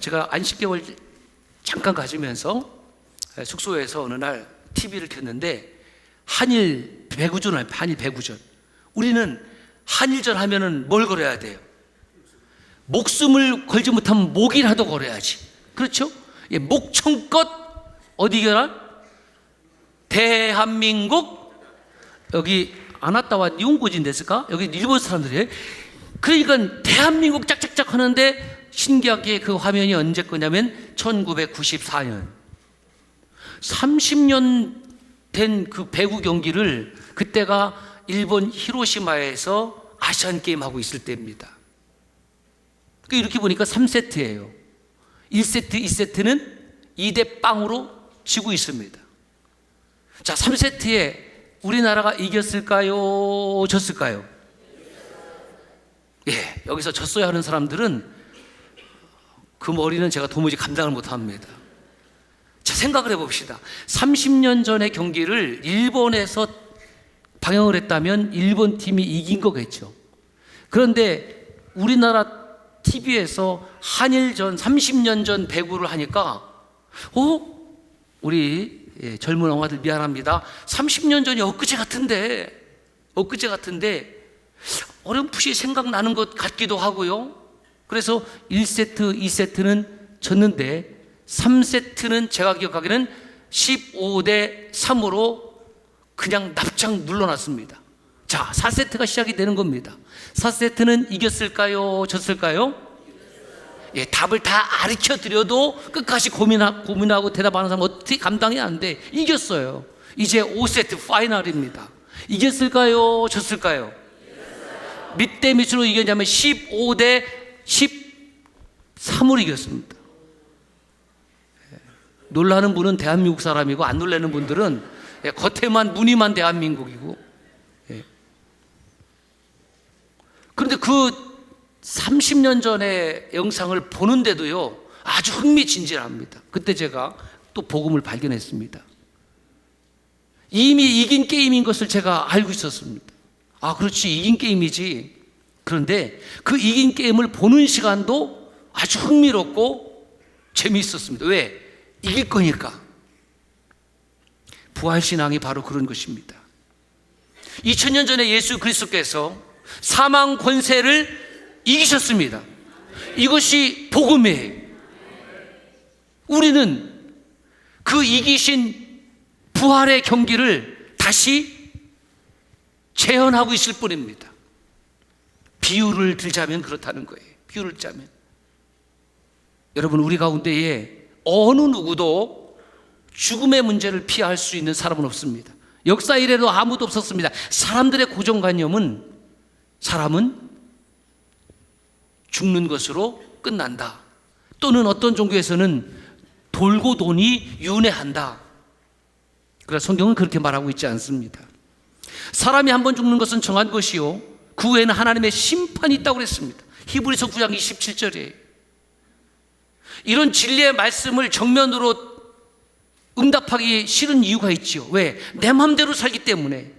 제가 안식교를 잠깐 가지면서 숙소에서 어느 날 TV를 켰는데 한일 배구전, 한일 배구전. 우리는 한일전 하면은 뭘 걸어야 돼요? 목숨을 걸지 못하면 목이라도 걸어야지. 그렇죠? 예, 목청껏 어디 이겨라? 대한민국, 여기 아나타와 니혼고진 됐을까? 여기 일본 사람들이에요. 그러니까 대한민국 짝짝짝 하는데 신기하게 그 화면이 언제 거냐면 1994년 30년 된 그 배구 경기를, 그때가 일본 히로시마에서 아시안게임 하고 있을 때입니다. 이렇게 보니까 3세트예요 1세트, 2세트는 2대 0으로 지고 있습니다. 자, 3세트에 우리나라가 이겼을까요? 졌을까요? 예, 여기서 졌어야 하는 사람들은 그 머리는 제가 도무지 감당을 못합니다. 자, 생각을 해봅시다. 30년 전의 경기를 일본에서 방영을 했다면 일본 팀이 이긴 거겠죠. 그런데 우리나라 TV에서 한일전 30년 전 배구를 하니까 우리 젊은 엄마들 미안합니다. 30년 전이 엊그제 같은데 어렴풋이 생각나는 것 같기도 하고요. 그래서 1세트, 2세트는 졌는데 3세트는 제가 기억하기에는 15대 3으로 그냥 납작 눌러놨습니다. 자, 4세트가 시작이 되는 겁니다. 4세트는 이겼을까요? 졌을까요? 예, 답을 다 가르쳐 드려도 끝까지 고민하고 대답하는 사람 어떻게 감당이 안 돼? 이겼어요. 이제 5세트 파이널입니다. 이겼을까요? 졌을까요? 몇 대 몇으로 이겼냐면 15대 13으로 이겼습니다. 놀라는 분은 대한민국 사람이고 안 놀라는 분들은 겉에만 무늬만 대한민국이고. 그런데 그 30년 전의 영상을 보는데도요 아주 흥미진진합니다. 그때 제가 또 복음을 발견했습니다. 이미 이긴 게임인 것을 제가 알고 있었습니다. 아, 그렇지, 이긴 게임이지. 그런데 그 이긴 게임을 보는 시간도 아주 흥미롭고 재미있었습니다. 왜? 이길 거니까. 부활신앙이 바로 그런 것입니다. 2000년 전에 예수 그리스도께서 사망 권세를 이기셨습니다. 이것이 복음이에요. 우리는 그 이기신 부활의 경기를 다시 재현하고 있을 뿐입니다. 비유를 들자면 그렇다는 거예요. 비유를 짜면 여러분, 우리 가운데에 어느 누구도 죽음의 문제를 피할 수 있는 사람은 없습니다. 역사 이래로 아무도 없었습니다. 사람들의 고정관념은 사람은 죽는 것으로 끝난다, 또는 어떤 종교에서는 돌고 도니 윤회한다. 그러나 성경은 그렇게 말하고 있지 않습니다. 사람이 한 번 죽는 것은 정한 것이요 그 후에는 하나님의 심판이 있다고 그랬습니다. 히브리서 9장 27절에 이런 진리의 말씀을 정면으로 응답하기 싫은 이유가 있지요. 왜? 내 마음대로 살기 때문에.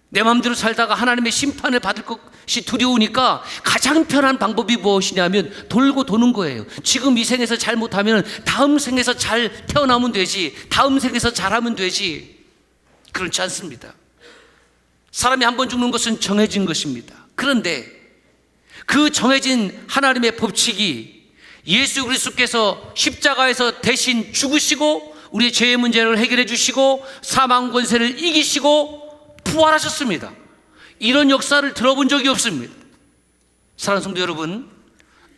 내 마음대로 살다가 하나님의 심판을 받을 것이 두려우니까 가장 편한 방법이 무엇이냐면 돌고 도는 거예요. 지금 이 생에서 잘못하면 다음 생에서 잘 태어나면 되지, 다음 생에서 잘하면 되지. 그렇지 않습니다. 사람이 한 번 죽는 것은 정해진 것입니다. 그런데 그 정해진 하나님의 법칙이 예수 그리스도께서 십자가에서 대신 죽으시고 우리의 죄의 문제를 해결해 주시고 사망 권세를 이기시고 부활하셨습니다. 이런 역사를 들어본 적이 없습니다. 사랑하는 성도 여러분,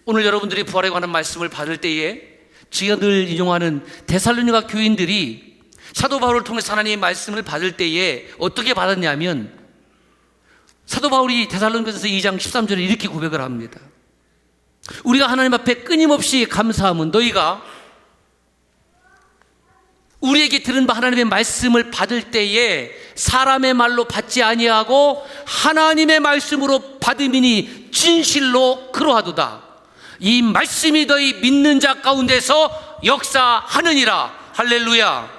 오늘 여러분들이 부활에 관한 말씀을 받을 때에 제가 늘 인용하는 데살로니가 교인들이 사도 바울을 통해서 하나님의 말씀을 받을 때에 어떻게 받았냐면, 사도 바울이 데살로니가서 2장 13절에 이렇게 고백을 합니다. 우리가 하나님 앞에 끊임없이 감사함은 너희가 우리에게 들은 바 하나님의 말씀을 받을 때에 사람의 말로 받지 아니하고 하나님의 말씀으로 받음이니 진실로 그러하도다. 이 말씀이 너희 믿는 자 가운데서 역사하느니라. 할렐루야.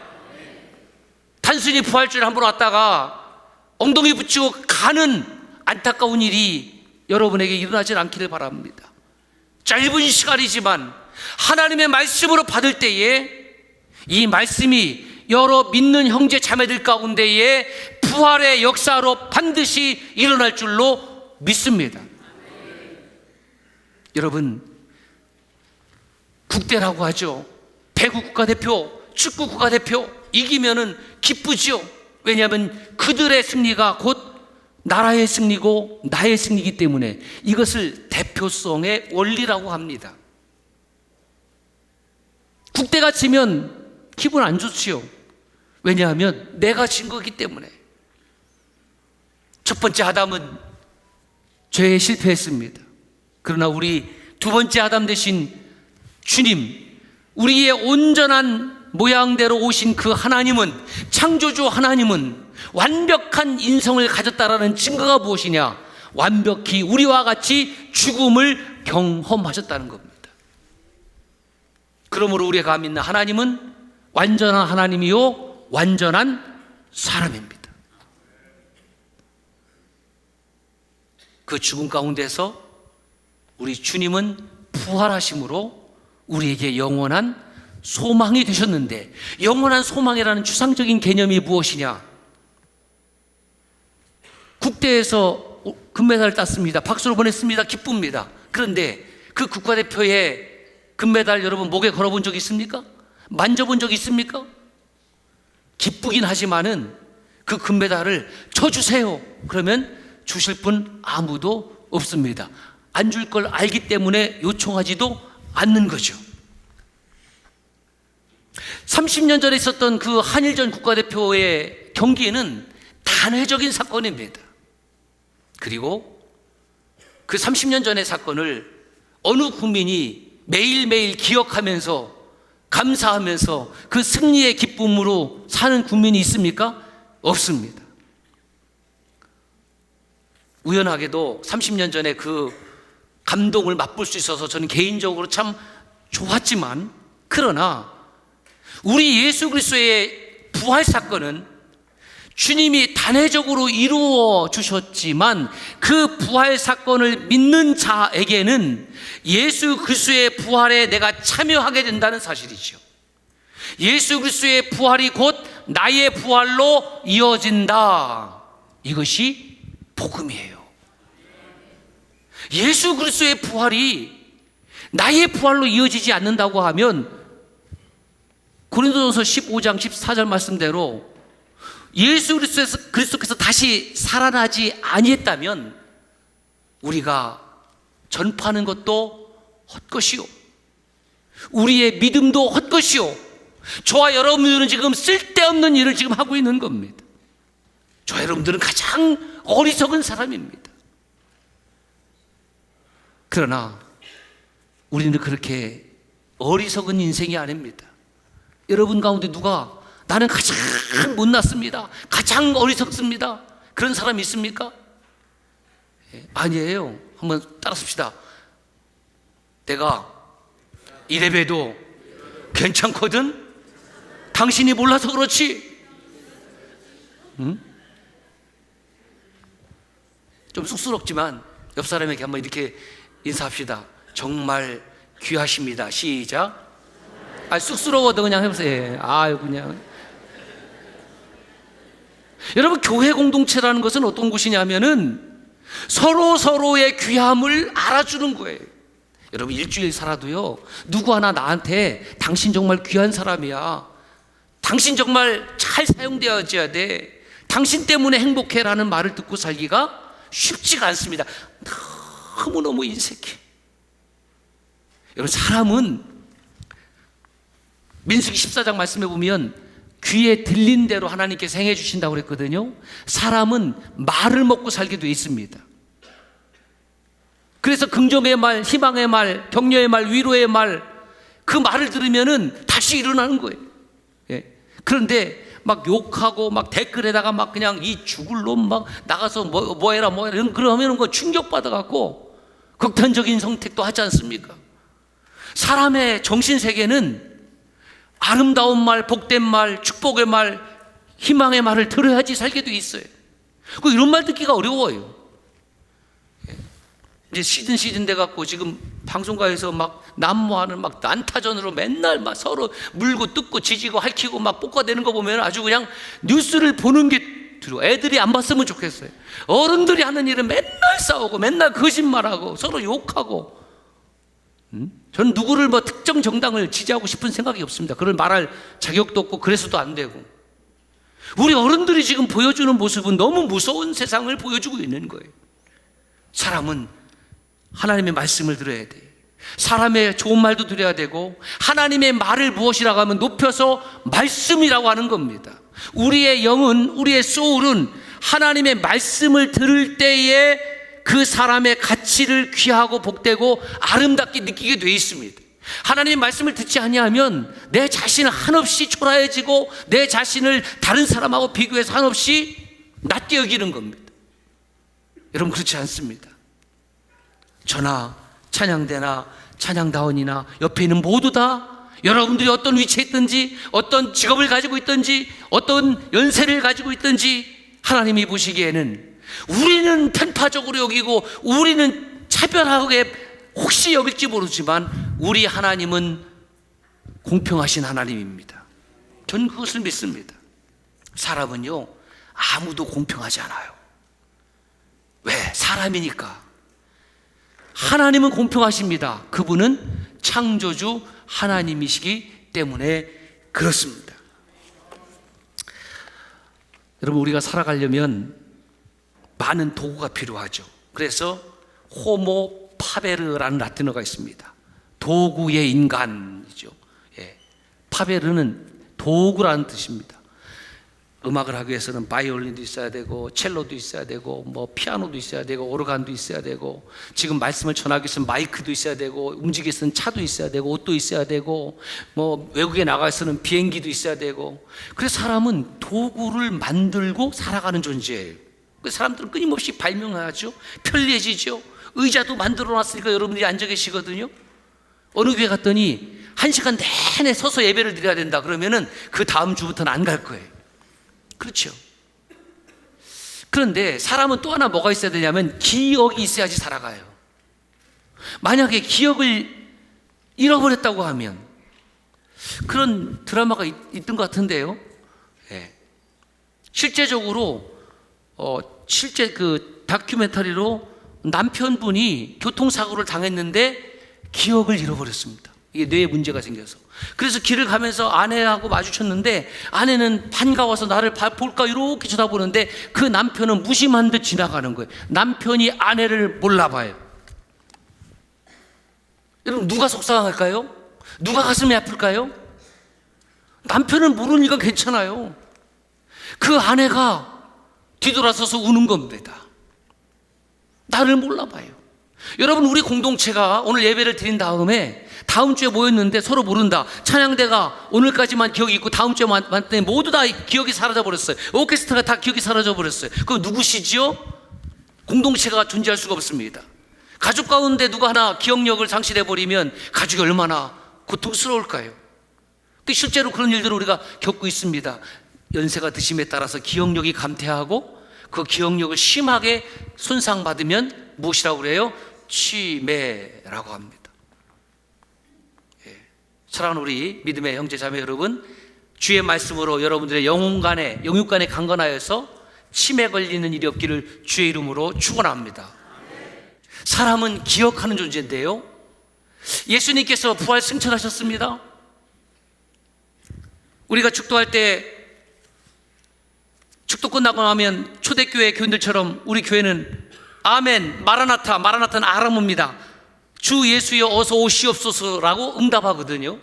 단순히 부활주일 한번 왔다가 엉덩이 붙이고 가는 안타까운 일이 여러분에게 일어나질 않기를 바랍니다. 짧은 시간이지만 하나님의 말씀으로 받을 때에 이 말씀이 여러 믿는 형제 자매들 가운데에 부활의 역사로 반드시 일어날 줄로 믿습니다. 여러분, 국대라고 하죠. 배구 국가대표, 축구 국가대표 이기면은 기쁘죠. 왜냐하면 그들의 승리가 곧 나라의 승리고 나의 승리이기 때문에 이것을 대표성의 원리라고 합니다. 국대가 지면 기분 안 좋지요. 왜냐하면 내가 진 거기 때문에. 첫 번째 아담은 죄에 실패했습니다. 그러나 우리 두 번째 아담 되신 주님, 우리의 온전한 모양대로 오신 그 하나님은, 창조주 하나님은 완벽한 인성을 가졌다라는 증거가 무엇이냐? 완벽히 우리와 같이 죽음을 경험하셨다는 겁니다. 그러므로 우리가 믿는 하나님은 완전한 하나님이요 완전한 사람입니다. 그 죽음 가운데서 우리 주님은 부활하심으로 우리에게 영원한 소망이 되셨는데, 영원한 소망이라는 추상적인 개념이 무엇이냐? 국대에서 금메달을 땄습니다. 박수로 보냈습니다. 기쁩니다. 그런데 그 국가대표의 금메달 여러분 목에 걸어본 적 있습니까? 만져본 적 있습니까? 기쁘긴 하지만은 그 금메달을 쳐주세요 그러면 주실 분 아무도 없습니다. 안 줄 걸 알기 때문에 요청하지도 않는 거죠. 30년 전에 있었던 그 한일전 국가대표의 경기는 단회적인 사건입니다. 그리고 그 30년 전의 사건을 어느 국민이 매일매일 기억하면서 감사하면서 그 승리의 기쁨으로 사는 국민이 있습니까? 없습니다. 우연하게도 30년 전에 그 감동을 맛볼 수 있어서 저는 개인적으로 참 좋았지만, 그러나 우리 예수 그리스도의 부활 사건은 주님이 단회적으로 이루어 주셨지만 그 부활 사건을 믿는 자에게는 예수 그리스도의 부활에 내가 참여하게 된다는 사실이죠. 예수 그리스도의 부활이 곧 나의 부활로 이어진다. 이것이 복음이에요. 예수 그리스도의 부활이 나의 부활로 이어지지 않는다고 하면 고린도전서 15장 14절 말씀대로 예수 그리스도께서 다시 살아나지 아니했다면 우리가 전파하는 것도 헛것이요, 우리의 믿음도 헛것이요, 저와 여러분들은 지금 쓸데없는 일을 지금 하고 있는 겁니다. 저와 여러분들은 가장 어리석은 사람입니다. 그러나 우리는 그렇게 어리석은 인생이 아닙니다. 여러분 가운데 누가 나는 가장 못났습니다, 가장 어리석습니다, 그런 사람 있습니까? 아니에요. 한번 따라합시다. 내가 이래봬도 괜찮거든? 당신이 몰라서 그렇지? 응? 좀 쑥스럽지만 옆 사람에게 한번 이렇게 인사합시다. 정말 귀하십니다. 시작. 쑥스러워도 그냥 해보세요. 그냥. 여러분, 교회 공동체라는 것은 어떤 곳이냐면은 서로의 귀함을 알아주는 거예요. 여러분, 일주일 살아도요, 누구 하나 나한테 당신 정말 귀한 사람이야, 당신 정말 잘 사용되어져야 돼, 당신 때문에 행복해라는 말을 듣고 살기가 쉽지가 않습니다. 너무너무 인색해. 여러분, 사람은 민수기 14장 말씀해 보면 귀에 들린 대로 하나님께서 행해 주신다고 그랬거든요. 사람은 말을 먹고 살게 돼 있습니다. 그래서 긍정의 말, 희망의 말, 격려의 말, 위로의 말, 그 말을 들으면은 다시 일어나는 거예요. 그런데 막 욕하고 막 댓글에다가 막 그냥 이 죽을 놈 막 나가서 뭐 해라 그러면은 그 충격받아 갖고 극단적인 선택도 하지 않습니까? 사람의 정신세계는 아름다운 말, 복된 말, 축복의 말, 희망의 말을 들어야지 살게 돼 있어요. 이런 말 듣기가 어려워요. 이제 시즌 돼갖고 지금 방송가에서 막 난무하는 막 난타전으로 맨날 막 서로 물고 뜯고 지지고 핥히고 막 볶아대는 거 보면 아주 그냥 뉴스를 보는 게 두려워. 애들이 안 봤으면 좋겠어요. 어른들이 하는 일은 맨날 싸우고 맨날 거짓말하고 서로 욕하고. 저는 누구를 뭐 특정 정당을 지지하고 싶은 생각이 없습니다. 그걸 말할 자격도 없고 그래서도 안 되고. 우리 어른들이 지금 보여주는 모습은 너무 무서운 세상을 보여주고 있는 거예요. 사람은 하나님의 말씀을 들어야 돼. 사람의 좋은 말도 들어야 되고, 하나님의 말을 무엇이라고 하면 높여서 말씀이라고 하는 겁니다. 우리의 영은, 우리의 소울은 하나님의 말씀을 들을 때에 그 사람의 가치를 귀하고 복되고 아름답게 느끼게 돼 있습니다. 하나님의 말씀을 듣지 아니하면 내 자신을 한없이 초라해지고 내 자신을 다른 사람하고 비교해서 한없이 낮게 여기는 겁니다. 여러분, 그렇지 않습니다. 저나 찬양대나 찬양다원이나 옆에 있는 모두 다 여러분들이 어떤 위치에 있든지, 어떤 직업을 가지고 있든지, 어떤 연세를 가지고 있든지 하나님이 보시기에는 우리는 편파적으로 여기고 우리는 차별하게 혹시 여길지 모르지만 우리 하나님은 공평하신 하나님입니다. 저는 그것을 믿습니다. 사람은요, 아무도 공평하지 않아요. 왜? 사람이니까. 하나님은 공평하십니다. 그분은 창조주 하나님이시기 때문에 그렇습니다. 여러분, 우리가 살아가려면 많은 도구가 필요하죠. 그래서 호모 파베르라는 라틴어가 있습니다. 도구의 인간이죠. 예. 파베르는 도구라는 뜻입니다. 음악을 하기 위해서는 바이올린도 있어야 되고, 첼로도 있어야 되고, 뭐 피아노도 있어야 되고, 오르간도 있어야 되고, 지금 말씀을 전하기 위해서는 마이크도 있어야 되고, 움직이기 위해서는 차도 있어야 되고, 옷도 있어야 되고, 뭐 외국에 나가 위해서는 비행기도 있어야 되고. 그래서 사람은 도구를 만들고 살아가는 존재예요. 그래서 사람들은 끊임없이 발명하죠. 편리해지죠. 의자도 만들어 놨으니까 여러분들이 앉아 계시거든요. 어느 교회 갔더니 1시간 내내 서서 예배를 드려야 된다 그러면은 그 다음 주부터는 안 갈 거예요. 그렇죠. 그런데 사람은 또 하나 뭐가 있어야 되냐면 기억이 있어야지 살아가요. 만약에 기억을 잃어버렸다고 하면, 그런 드라마가 있던 것 같은데요. 네. 실제적으로 실제 그 다큐멘터리로 남편분이 교통사고를 당했는데 기억을 잃어버렸습니다. 이게 뇌에 문제가 생겨서. 그래서 길을 가면서 아내하고 마주쳤는데 아내는 반가워서 나를 볼까 이렇게 쳐다보는데 그 남편은 무심한 듯 지나가는 거예요. 남편이 아내를 몰라봐요. 여러분, 누가 속상할까요? 누가 가슴이 아플까요? 남편은 모르니까 괜찮아요. 그 아내가 뒤돌아서서 우는 겁니다. 나를 몰라봐요. 여러분, 우리 공동체가 오늘 예배를 드린 다음에 다음 주에 모였는데 서로 모른다. 찬양대가 오늘까지만 기억이 있고 다음 주에 만났더니 모두 다 기억이 사라져버렸어요. 오케스트라가 다 기억이 사라져버렸어요. 그거 누구시지요? 공동체가 존재할 수가 없습니다. 가족 가운데 누가 하나 기억력을 상실해버리면 가족이 얼마나 고통스러울까요? 근데 실제로 그런 일들을 우리가 겪고 있습니다. 연세가 드심에 따라서 기억력이 감퇴하고 그 기억력을 심하게 손상받으면 무엇이라고 그래요? 치매라고 합니다. 예. 사랑하는 우리 믿음의 형제 자매 여러분, 주의 말씀으로 여러분들의 영혼간에, 영육간에 강건하여서 치매 걸리는 일이 없기를 주의 이름으로 축원합니다. 사람은 기억하는 존재인데요, 예수님께서 부활 승천하셨습니다. 우리가 축도할 때 축도 끝나고 나면 초대교회 교인들처럼 우리 교회는 아멘, 마라나타, 마라나타는 아람어입니다. 주 예수여 어서 오시옵소서라고 응답하거든요.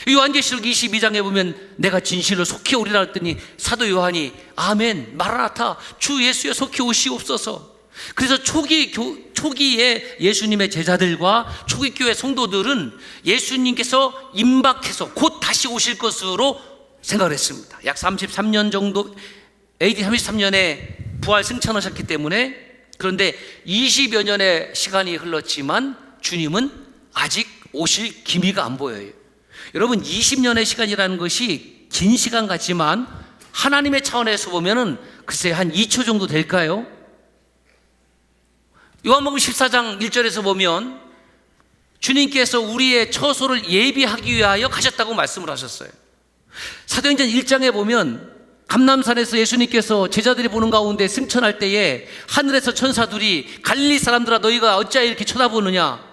요한계시록 22장에 보면 내가 진실로 속히 오리라 했더니 사도 요한이 아멘, 마라나타, 주 예수여 속히 오시옵소서. 그래서 초기에 예수님의 제자들과 초기 교회 성도들은 예수님께서 임박해서 곧 다시 오실 것으로 생각을 했습니다. 약 33년 정도, AD 33년에 부활 승천하셨기 때문에. 그런데 20여 년의 시간이 흘렀지만 주님은 아직 오실 기미가 안 보여요. 여러분, 20년의 시간이라는 것이 긴 시간 같지만 하나님의 차원에서 보면은 글쎄 한 2초 정도 될까요? 요한복음 14장 1절에서 보면 주님께서 우리의 처소를 예비하기 위하여 가셨다고 말씀을 하셨어요. 사도행전 1장에 보면 감람산에서 예수님께서 제자들이 보는 가운데 승천할 때에 하늘에서 천사들이 갈릴리 사람들아 너희가 어찌하여 이렇게 쳐다보느냐,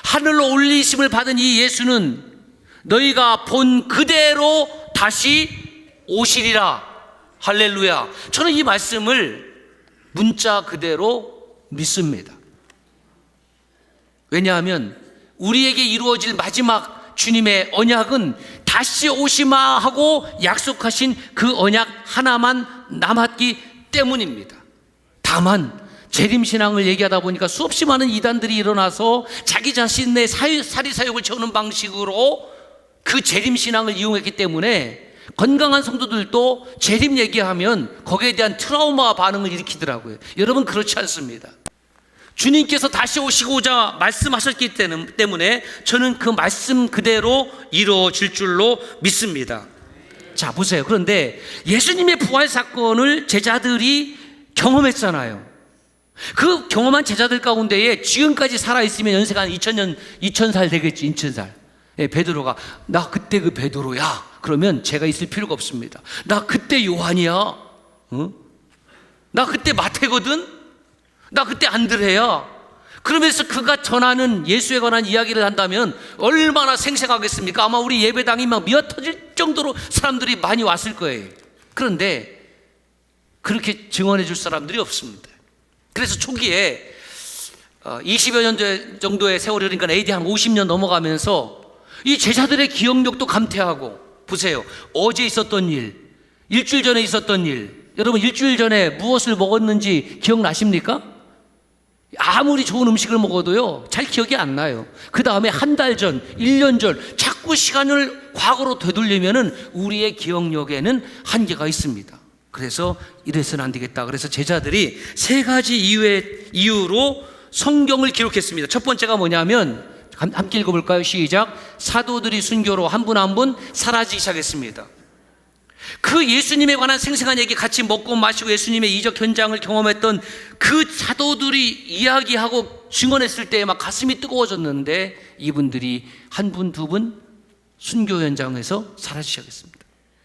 하늘로 올리심을 받은 이 예수는 너희가 본 그대로 다시 오시리라. 할렐루야. 저는 이 말씀을 문자 그대로 믿습니다. 왜냐하면 우리에게 이루어질 마지막 주님의 언약은 다시 오시마 하고 약속하신 그 언약 하나만 남았기 때문입니다. 다만 재림신앙을 얘기하다 보니까 수없이 많은 이단들이 일어나서 자기 자신의 사리사욕을 채우는 방식으로 그 재림신앙을 이용했기 때문에 건강한 성도들도 재림 얘기하면 거기에 대한 트라우마 반응을 일으키더라고요. 여러분, 그렇지 않습니다. 주님께서 다시 오시고자 말씀하셨기 때문에 저는 그 말씀 그대로 이루어질 줄로 믿습니다. 자, 보세요. 그런데 예수님의 부활 사건을 제자들이 경험했잖아요. 그 경험한 제자들 가운데에 지금까지 살아있으면 연세가 한 2000살 되겠지. 2000살. 예, 베드로가 나 그때 그 베드로야. 그러면 제가 있을 필요가 없습니다. 나 그때 요한이야. 응? 나 그때 마태거든. 나 그때 안드레야. 그러면서 그가 전하는 예수에 관한 이야기를 한다면 얼마나 생생하겠습니까? 아마 우리 예배당이 막 미어터질 정도로 사람들이 많이 왔을 거예요. 그런데 그렇게 증언해 줄 사람들이 없습니다. 그래서 초기에 20여 년 정도의 세월이, 그러니까 AD 한 50년 넘어가면서 이 제자들의 기억력도 감퇴하고, 보세요. 어제 있었던 일, 일주일 전에 있었던 일, 여러분 일주일 전에 무엇을 먹었는지 기억나십니까? 아무리 좋은 음식을 먹어도요 잘 기억이 안 나요. 그 다음에 한 달 전, 1년 전 자꾸 시간을 과거로 되돌리면은 우리의 기억력에는 한계가 있습니다. 그래서 이래서는 안 되겠다. 그래서 제자들이 세 가지 이유로 성경을 기록했습니다. 첫 번째가 뭐냐면, 함께 읽어볼까요? 시작. 사도들이 순교로 한 분 한 분 사라지기 시작했습니다. 그 예수님에 관한 생생한 얘기, 같이 먹고 마시고 예수님의 이적 현장을 경험했던 그 사도들이 이야기하고 증언했을 때 막 가슴이 뜨거워졌는데, 이분들이 한 분, 두 분 순교 현장에서 사라지기 시작했습니다.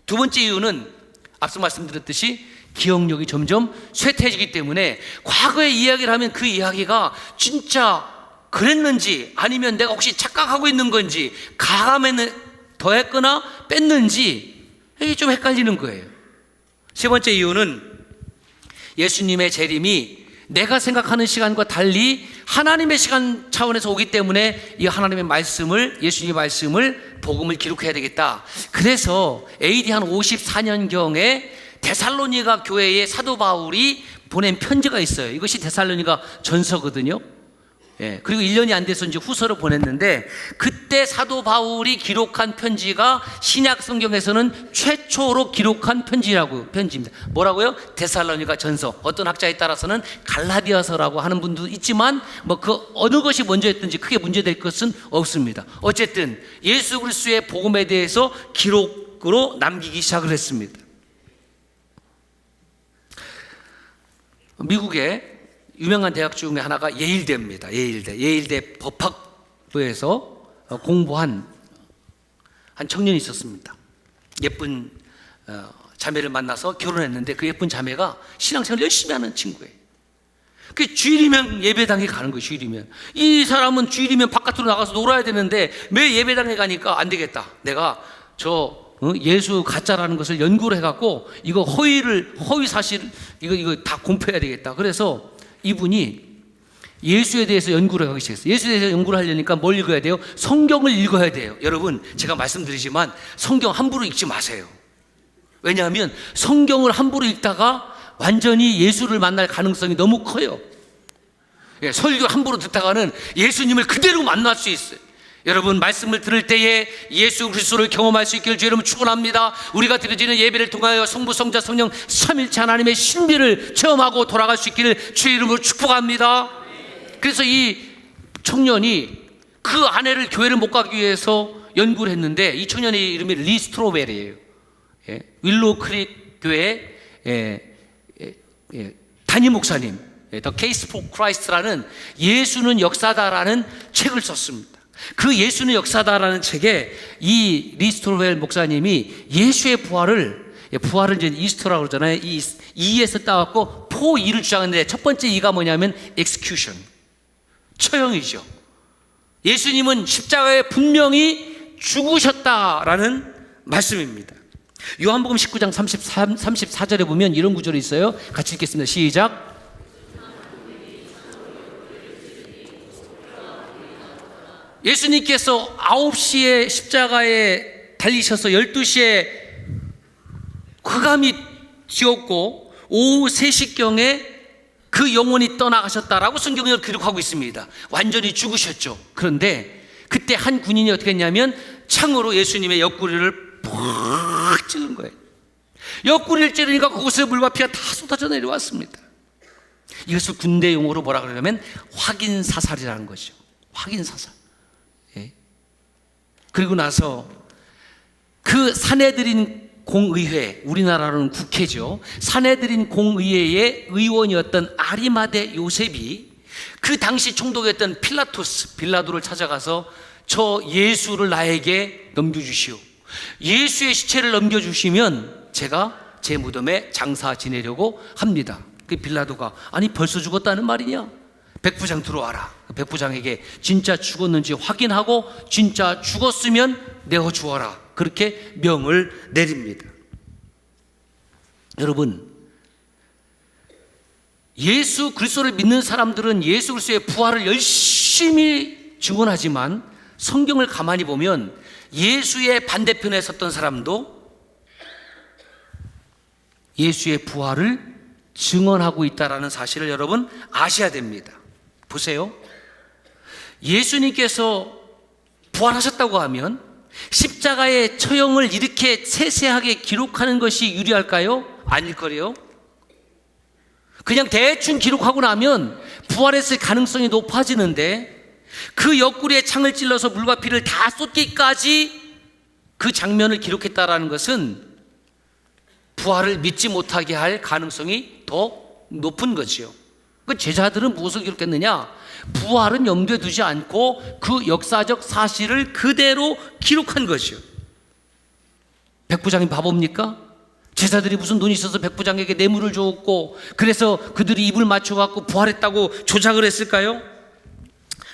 두 번째 이유는 앞서 말씀드렸듯이 기억력이 점점 쇠퇴해지기 때문에 과거의 이야기를 하면 그 이야기가 진짜 그랬는지 아니면 내가 혹시 착각하고 있는 건지, 가감에 더했거나 뺐는지 이게 좀 헷갈리는 거예요. 세 번째 이유는 예수님의 재림이 내가 생각하는 시간과 달리 하나님의 시간 차원에서 오기 때문에 이 하나님의 말씀을, 예수님의 말씀을, 복음을 기록해야 되겠다. 그래서 AD 한 54년경에 데살로니가 교회에 사도 바울이 보낸 편지가 있어요. 이것이 데살로니가 전서거든요. 예, 그리고 1년이 안 돼서 이제 후서를 보냈는데, 그때 사도 바울이 기록한 편지가 신약 성경에서는 최초로 기록한 편지입니다. 뭐라고요? 데살로니가 전서. 어떤 학자에 따라서는 갈라디아서라고 하는 분도 있지만 뭐 그 어느 것이 먼저였든지 크게 문제될 것은 없습니다. 어쨌든 예수 그리스도의 복음에 대해서 기록으로 남기기 시작을 했습니다. 미국의 유명한 대학 중에 하나가 예일대입니다. 예일대 법학부에서 공부한 한 청년이 있었습니다. 예쁜 자매를 만나서 결혼했는데 그 예쁜 자매가 신앙생활을 열심히 하는 친구예요. 그 주일이면 예배당에 가는 거예요. 주일이면. 이 사람은 주일이면 바깥으로 나가서 놀아야 되는데 매 예배당에 가니까 안 되겠다. 내가 예수 가짜라는 것을 연구를 해갖고 이거 허위 사실 이거 다 공표해야 되겠다. 그래서 이분이 예수에 대해서 연구를 하기 시작했어요. 예수에 대해서 연구를 하려니까 뭘 읽어야 돼요? 성경을 읽어야 돼요. 여러분, 제가 말씀드리지만 성경 함부로 읽지 마세요. 왜냐하면 성경을 함부로 읽다가 완전히 예수를 만날 가능성이 너무 커요. 설교 함부로 듣다가는 예수님을 그대로 만날 수 있어요. 여러분, 말씀을 들을 때에 예수 그리스도를 경험할 수 있기를 주 여러분 축원합니다. 우리가 드려지는 예배를 통하여 성부, 성자, 성령 삼일체 하나님의 신비를 체험하고 돌아갈 수 있기를 주의 이름으로 축복합니다. 그래서 이 청년이 그 아내를 교회를 못 가기 위해서 연구를 했는데, 이 청년의 이름이 리 스트로벨이에요. 윌로우 크릭 교회 담임 목사님. The Case for Christ라는 예수는 역사다라는 책을 썼습니다. 그 예수는 역사다라는 책에 이 리 스톨웰 목사님이 예수의 부활을 이제 이스터라고 그러잖아요. 이 2에서 따갖고 2를 주장하는데 첫 번째 2가 뭐냐면 execution, 처형이죠. 예수님은 십자가에 분명히 죽으셨다라는 말씀입니다. 요한복음 19장 34절에 보면 이런 구절이 있어요. 같이 읽겠습니다. 시작. 예수님께서 9시에 십자가에 달리셔서 12시에 흑암이 지었고 오후 3시경에 그 영혼이 떠나가셨다라고 성경을 기록하고 있습니다. 완전히 죽으셨죠. 그런데 그때 한 군인이 어떻게 했냐면 창으로 예수님의 옆구리를 푹 찌른 거예요. 옆구리를 찌르니까 그곳에 물과 피가 다 쏟아져 내려왔습니다. 이것을 군대 용어로 뭐라 그러냐면 확인사살이라는 거죠. 확인사살. 그리고 나서 그 사내들인 공의회, 우리나라로는 국회죠. 사내들인 공의회의 의원이었던 아리마대 요셉이 그 당시 총독이었던 빌라도를 찾아가서 저 예수를 나에게 넘겨주시오. 예수의 시체를 넘겨주시면 제가 제 무덤에 장사 지내려고 합니다. 그 빌라도가 아니 벌써 죽었다는 말이냐? 백부장 들어와라. 백부장에게 진짜 죽었는지 확인하고 진짜 죽었으면 내어 주어라. 그렇게 명을 내립니다. 여러분, 예수 그리스도를 믿는 사람들은 예수 그리스도의 부활을 열심히 증언하지만 성경을 가만히 보면 예수의 반대편에 섰던 사람도 예수의 부활을 증언하고 있다는 사실을 여러분 아셔야 됩니다. 보세요. 예수님께서 부활하셨다고 하면 십자가의 처형을 이렇게 세세하게 기록하는 것이 유리할까요? 아닐 거래요. 그냥 대충 기록하고 나면 부활했을 가능성이 높아지는데 그 옆구리에 창을 찔러서 물과 피를 다 쏟기까지 그 장면을 기록했다라는 것은 부활을 믿지 못하게 할 가능성이 더 높은 거지요. 그 제자들은 무엇을 기록했느냐? 부활은 염두에 두지 않고 그 역사적 사실을 그대로 기록한 것이요. 백부장이 바보입니까? 제자들이 무슨 돈이 있어서 백부장에게 뇌물을 줬고 그래서 그들이 입을 맞춰갖고 부활했다고 조작을 했을까요?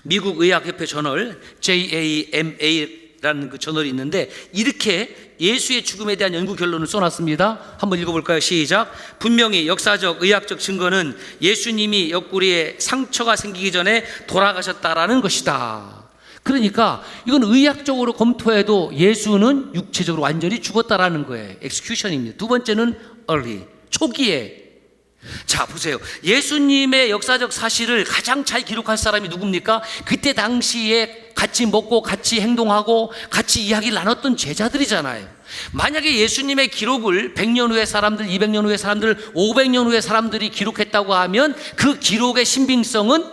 미국 의학협회 저널 JAMA라는 그 저널이 있는데 이렇게 예수의 죽음에 대한 연구 결론을 써놨습니다. 한번 읽어볼까요? 시작. 분명히 역사적 의학적 증거는 예수님이 옆구리에 상처가 생기기 전에 돌아가셨다라는 것이다. 그러니까 이건 의학적으로 검토해도 예수는 육체적으로 완전히 죽었다라는 거예요. execution입니다. 두 번째는 early, 초기에. 자, 보세요. 예수님의 역사적 사실을 가장 잘 기록할 사람이 누굽니까? 그때 당시에 같이 먹고 같이 행동하고 같이 이야기를 나눴던 제자들이잖아요. 만약에 예수님의 기록을 100년 후에 사람들, 200년 후에 사람들, 500년 후에 사람들이 기록했다고 하면 그 기록의 신빙성은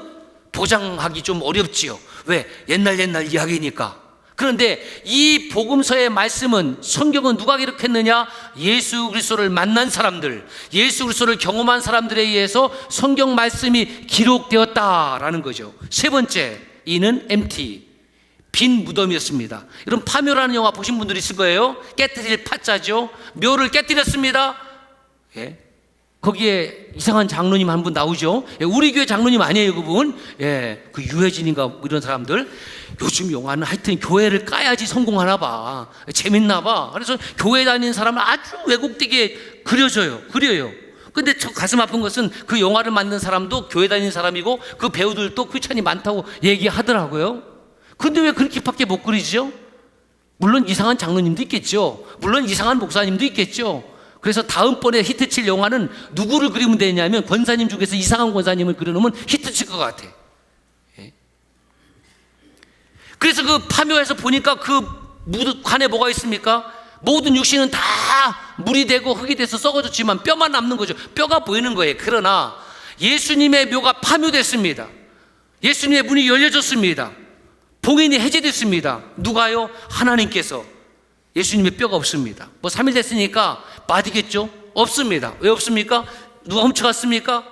보장하기 좀 어렵지요. 왜? 옛날 이야기니까. 그런데 이 복음서의 말씀은, 성경은 누가 기록했느냐? 예수 그리스도를 만난 사람들, 예수 그리스도를 경험한 사람들에 의해서 성경 말씀이 기록되었다라는 거죠. 세 번째, 이는 empty, 빈 무덤이었습니다. 여러분, 파묘라는 영화 보신 분들이 있을 거예요. 깨뜨릴 파자죠. 묘를 깨뜨렸습니다. 예. 거기에 이상한 장로님 한 분 나오죠. 예, 우리 교회 장로님 아니에요, 그분. 예, 그 유해진인가 이런 사람들. 요즘 영화는 하여튼 교회를 까야지 성공하나 봐. 재밌나 봐. 그래서 교회 다니는 사람은 아주 왜곡되게 그려요. 근데 저 가슴 아픈 것은 그 영화를 만든 사람도 교회 다니는 사람이고 그 배우들도 크리스찬이 많다고 얘기하더라고요. 근데 왜 그렇게밖에 못 그리죠? 물론 이상한 장로님도 있겠죠. 물론 이상한 목사님도 있겠죠. 그래서 다음번에 히트칠 영화는 누구를 그리면 되냐면 권사님 중에서 이상한 권사님을 그려놓으면 히트칠 것 같아. 예. 그래서 그 파묘에서 보니까 그 관에 뭐가 있습니까? 모든 육신은 다 물이 되고 흙이 돼서 썩어졌지만 뼈만 남는 거죠. 뼈가 보이는 거예요. 그러나 예수님의 묘가 파묘됐습니다. 예수님의 문이 열려졌습니다. 봉인이 해제됐습니다. 누가요? 하나님께서. 예수님의 뼈가 없습니다. 뭐 3일 됐으니까 빠지겠죠? 없습니다. 왜 없습니까? 누가 훔쳐갔습니까?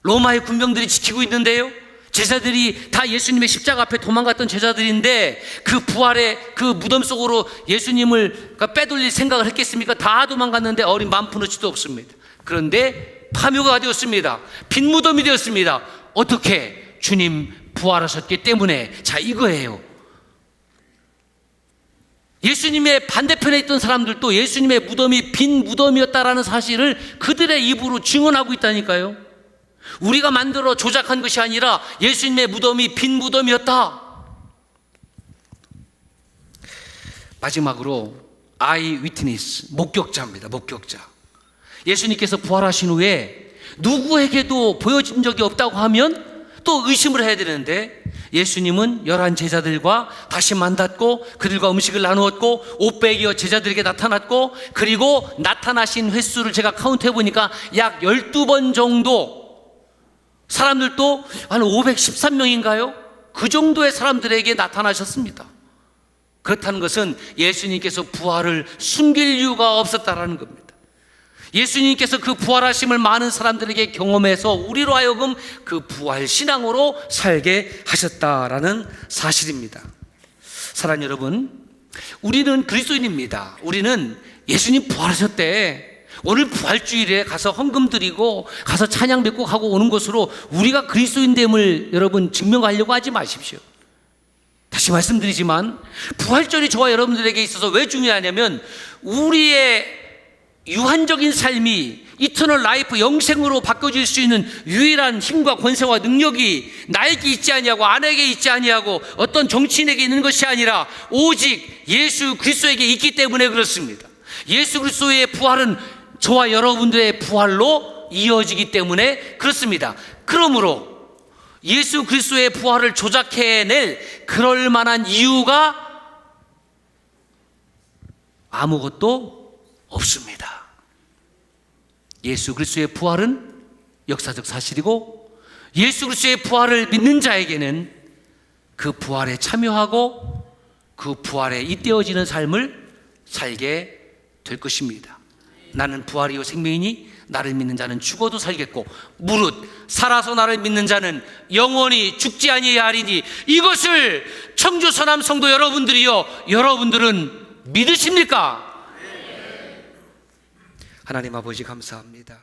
로마의 군병들이 지키고 있는데요. 제자들이 다 예수님의 십자가 앞에 도망갔던 제자들인데 그 부활의 그 무덤 속으로 예수님을 빼돌릴 생각을 했겠습니까? 다 도망갔는데 어린 만푸너치도 없습니다. 그런데 파묘가 되었습니다. 빈 무덤이 되었습니다. 어떻게? 주님 부활하셨기 때문에. 자, 이거예요. 예수님의 반대편에 있던 사람들도 예수님의 무덤이 빈 무덤이었다라는 사실을 그들의 입으로 증언하고 있다니까요. 우리가 만들어 조작한 것이 아니라 예수님의 무덤이 빈 무덤이었다. 마지막으로 아이 위트니스, 목격자입니다. 목격자. 예수님께서 부활하신 후에 누구에게도 보여진 적이 없다고 하면 또 의심을 해야 되는데, 예수님은 11 제자들과 다시 만났고 그들과 음식을 나누었고 500여 제자들에게 나타났고, 그리고 나타나신 횟수를 제가 카운트해 보니까 약 12번 정도, 사람들도 한 513명인가요? 그 정도의 사람들에게 나타나셨습니다. 그렇다는 것은 예수님께서 부활을 숨길 이유가 없었다라는 겁니다. 예수님께서 그 부활하심을 많은 사람들에게 경험해서 우리로 하여금 그 부활 신앙으로 살게 하셨다라는 사실입니다. 사랑하는 여러분, 우리는 그리스도인입니다. 우리는 예수님 부활하셨대, 오늘 부활주일에 가서 헌금 드리고 가서 찬양 뵙고 하고 오는 것으로 우리가 그리스도인됨을 여러분 증명하려고 하지 마십시오. 다시 말씀드리지만 부활절이 저와 여러분들에게 있어서 왜 중요하냐면, 우리의 유한적인 삶이 이터널 라이프, 영생으로 바꿔질 수 있는 유일한 힘과 권세와 능력이 나에게 있지 아니하고 아내에게 있지 아니하고 어떤 정치인에게 있는 것이 아니라 오직 예수 그리스도에게 있기 때문에 그렇습니다. 예수 그리스도의 부활은 저와 여러분들의 부활로 이어지기 때문에 그렇습니다. 그러므로 예수 그리스도의 부활을 조작해낼 그럴 만한 이유가 아무것도 없습니다. 예수 그리스도의 부활은 역사적 사실이고, 예수 그리스도의 부활을 믿는 자에게는 그 부활에 참여하고 그 부활에 잇대어지는 삶을 살게 될 것입니다. 나는 부활이요 생명이니 나를 믿는 자는 죽어도 살겠고 무릇 살아서 나를 믿는 자는 영원히 죽지 아니하리니, 이것을 청주 서남 성도 여러분들이요, 여러분들은 믿으십니까? 하나님 아버지 감사합니다.